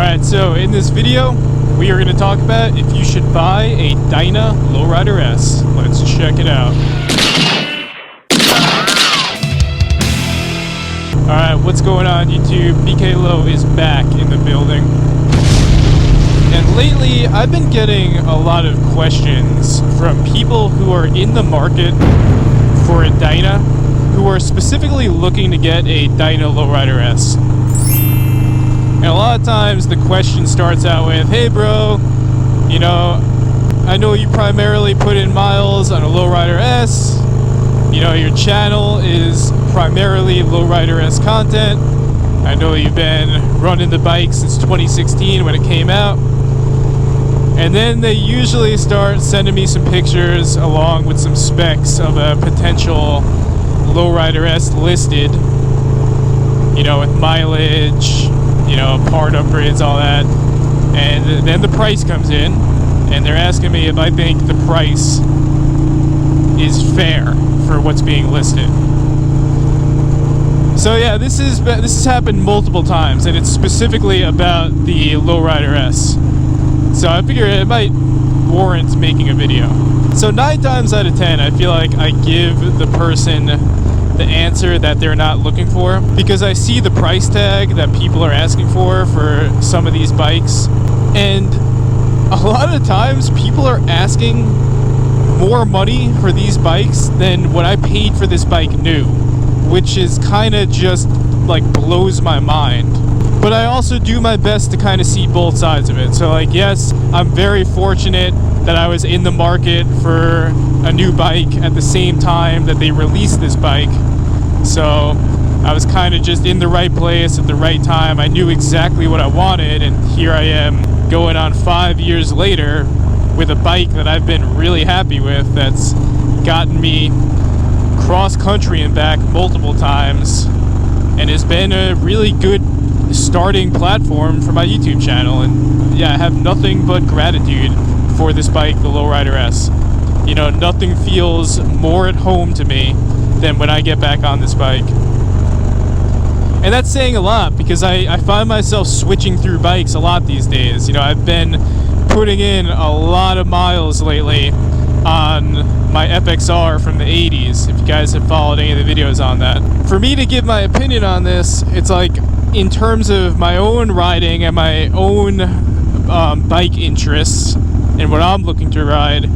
Alright, so in this video, we are going to talk about if you should buy a Dyna Lowrider S. Let's check it out. Alright, what's going on YouTube? BK Low is back in the building. And lately, I've been getting a lot of questions from people who are in the market for a Dyna, who are specifically looking to get a Dyna Lowrider S. And a lot of times the question starts out with, hey bro, you know, I know you primarily put in miles on a Lowrider S. You know, your channel is primarily Lowrider S content. I know you've been running the bike since 2016 when it came out. And then they usually start sending me some pictures along with some specs of a potential Lowrider S listed. You know, with mileage, you know, part upgrades, all that. And then the price comes in, and they're asking me if I think the price is fair for what's being listed. So yeah, this has happened multiple times, and it's specifically about the Lowrider S. So I figure it might warrant making a video. So 9 times out of 10, I feel like I give the person the answer that they're not looking for, because I see the price tag that people are asking for some of these bikes, and a lot of times people are asking more money for these bikes than what I paid for this bike new, which is kind of just like blows my mind. But I also do my best to kind of see both sides of it. So like, yes, I'm very fortunate that I was in the market for a new bike at the same time that they released this bike. So I was kind of just in the right place at the right time. I knew exactly what I wanted, and here I am going on 5 years later with a bike that I've been really happy with, that's gotten me cross country and back multiple times, and has been a really good starting platform for my YouTube channel. And yeah, I have nothing but gratitude for this bike, the Lowrider S. You know, nothing feels more at home to me than when I get back on this bike. And that's saying a lot, because I find myself switching through bikes a lot these days. You know, I've been putting in a lot of miles lately on my FXR from the 80s, if you guys have followed any of the videos on that. For me to give my opinion on this, it's like, in terms of my own riding and my own bike interests and what I'm looking to ride,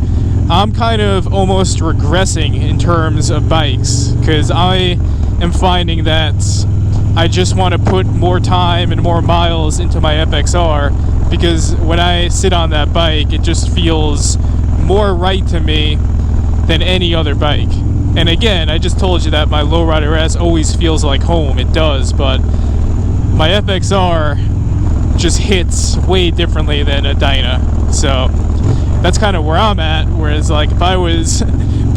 I'm kind of almost regressing in terms of bikes, because I am finding that I just want to put more time and more miles into my FXR, because when I sit on that bike, it just feels more right to me than any other bike. And again, I just told you that my Lowrider S always feels like home. It does, but my FXR just hits way differently than a Dyna. So that's kind of where I'm at. Whereas like, if I was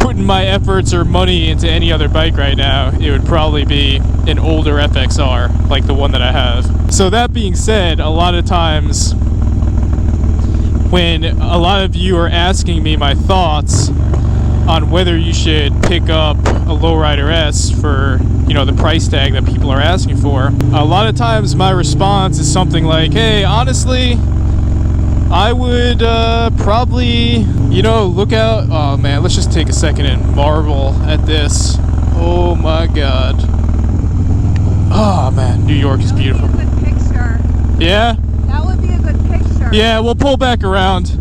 putting my efforts or money into any other bike right now, it would probably be an older FXR, like the one that I have. So that being said, a lot of times when a lot of you are asking me my thoughts on whether you should pick up a Lowrider S for, you know, the price tag that people are asking for, a lot of times my response is something like, hey, honestly, I would probably, you know, look out. Oh man, let's just take a second and marvel at this. Oh my god. Oh man, New York is beautiful. That would be a good picture. Yeah? That would be a good picture. Yeah, we'll pull back around.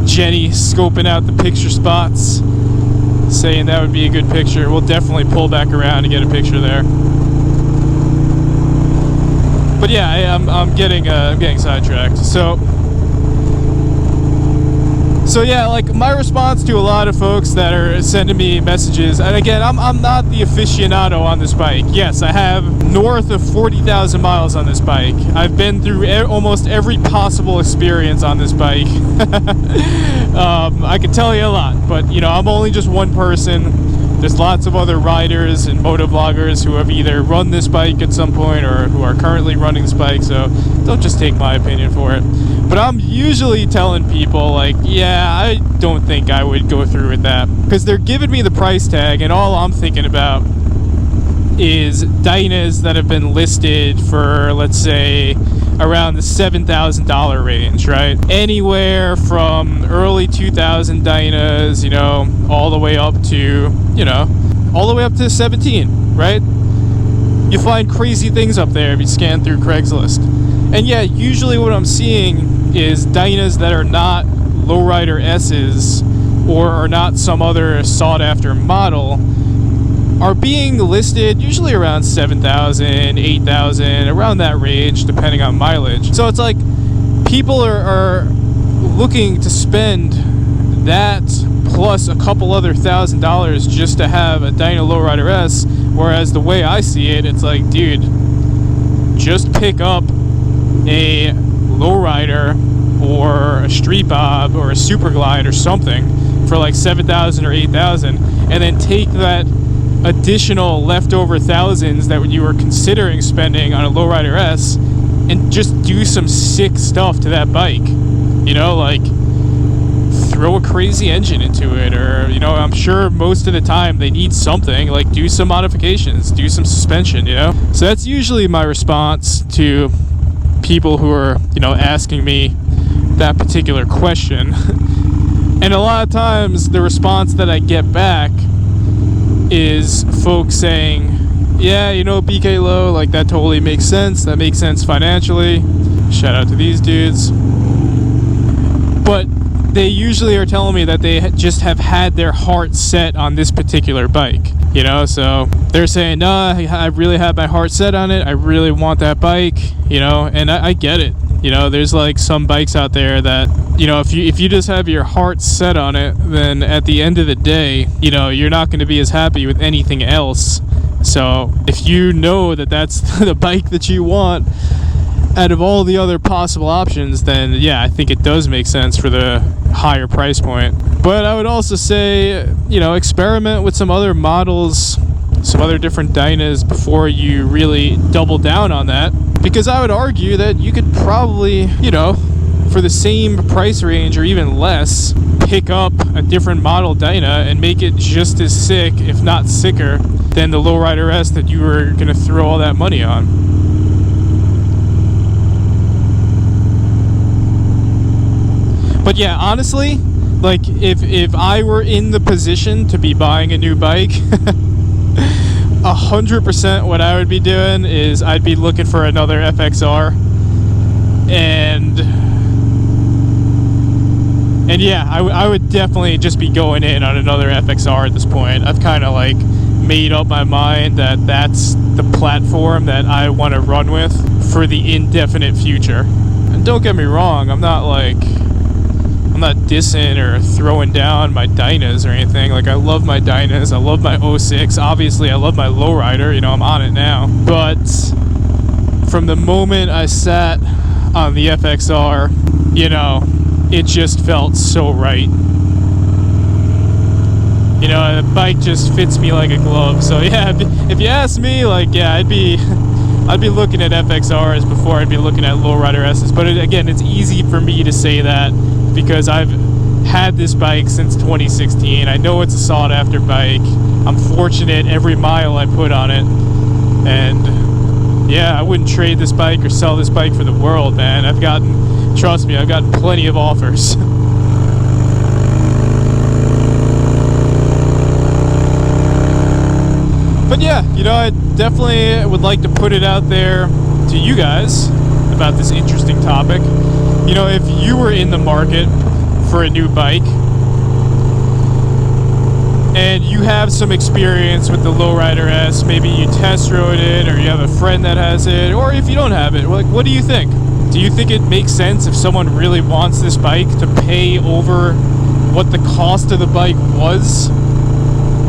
Jenny scoping out the picture spots, saying that would be a good picture. We'll definitely pull back around and get a picture there. But yeah, I'm getting sidetracked. So yeah, like my response to a lot of folks that are sending me messages, and again, I'm not the aficionado on this bike. Yes, I have north of 40,000 miles on this bike. I've been through almost every possible experience on this bike. I can tell you a lot, but you know, I'm only just one person. There's lots of other riders and motovloggers who have either run this bike at some point or who are currently running this bike, so don't just take my opinion for it. But I'm usually telling people, like, yeah, I don't think I would go through with that, because they're giving me the price tag, and all I'm thinking about is Dynas that have been listed for, let's say, around the $7,000 range, right? Anywhere from early 2000 Dynas, you know, all the way up to, you know, all the way up to 17, right? You find crazy things up there if you scan through Craigslist. And yeah, usually what I'm seeing is Dynas that are not Lowrider S's or are not some other sought-after model are being listed usually around 7,000, 8,000, around that range, depending on mileage. So it's like people are looking to spend that plus a couple other $1,000 just to have a Dyna Lowrider S, whereas the way I see it, it's like, dude, just pick up a Lowrider or a Street Bob or a Super Glide or something for like 7,000 or 8,000, and then take that additional leftover thousands that you were considering spending on a Lowrider S and just do some sick stuff to that bike. You know, like throw a crazy engine into it, or, you know, I'm sure most of the time they need something, like do some modifications, do some suspension, you know? So that's usually my response to people who are, you know, asking me that particular question. And a lot of times the response that I get back is folks saying, yeah, you know, BK Low, like that totally makes sense. That makes sense financially. Shout out to these dudes. But they usually are telling me that they just have had their heart set on this particular bike, you know? So they're saying, no, I really have my heart set on it. I really want that bike, you know? And I get it. You know, there's like some bikes out there that, you know, if you just have your heart set on it, then at the end of the day, you know, you're not going to be as happy with anything else. So if you know that that's the bike that you want out of all the other possible options, then yeah, I think it does make sense for the higher price point. But I would also say, you know, experiment with some other models, some other different Dynas before you really double down on that. Because I would argue that you could probably, you know, for the same price range or even less, pick up a different model Dyna and make it just as sick, if not sicker, than the Lowrider S that you were going to throw all that money on. But yeah, honestly, like if I were in the position to be buying a new bike, 100% what I would be doing is I'd be looking for another FXR, and yeah, I would definitely just be going in on another FXR at this point. I've kind of like made up my mind that that's the platform that I want to run with for the indefinite future. And don't get me wrong, I'm not dissing or throwing down my Dynas or anything. Like, I love my Dynas, I love my 06, obviously I love my Lowrider, you know, I'm on it now. But from the moment I sat on the FXR, you know, it just felt so right. You know, the bike just fits me like a glove. So yeah, if you ask me, like, yeah, I'd be looking at FXRs before I'd be looking at Lowrider S's. But again, it's easy for me to say that because I've had this bike since 2016. I know it's a sought-after bike. I'm fortunate every mile I put on it. And yeah, I wouldn't trade this bike or sell this bike for the world, man. Trust me, I've gotten plenty of offers. But yeah, you know, I definitely would like to put it out there to you guys about this interesting topic. You know, if you were in the market for a new bike and you have some experience with the Lowrider S, maybe you test rode it, or you have a friend that has it, or if you don't have it, like, what do you think? Do you think it makes sense if someone really wants this bike to pay over what the cost of the bike was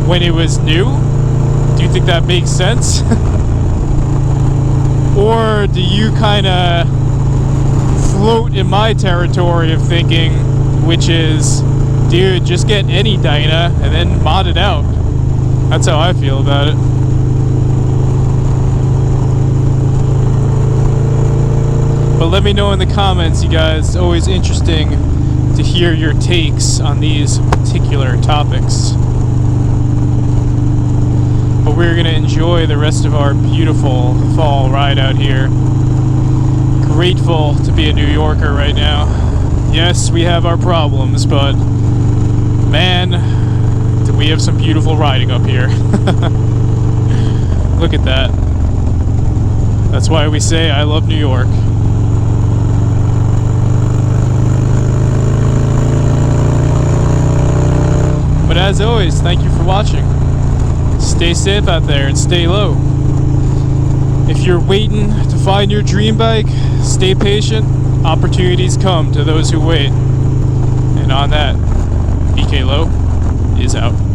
when it was new? Do you think that makes sense? Or do you kind of float in my territory of thinking, which is, dude, just get any Dyna and then mod it out? That's how I feel about it. But let me know in the comments, you guys. It's always interesting to hear your takes on these particular topics. But we're gonna enjoy the rest of our beautiful fall ride out here. Grateful to be a New Yorker right now. Yes, we have our problems, but man, do we have some beautiful riding up here. Look at that. That's why we say I love New York. But as always, thank you for watching. Stay safe out there and stay low. If you're waiting to find your dream bike, stay patient. Opportunities come to those who wait. And on that, BK Low is out.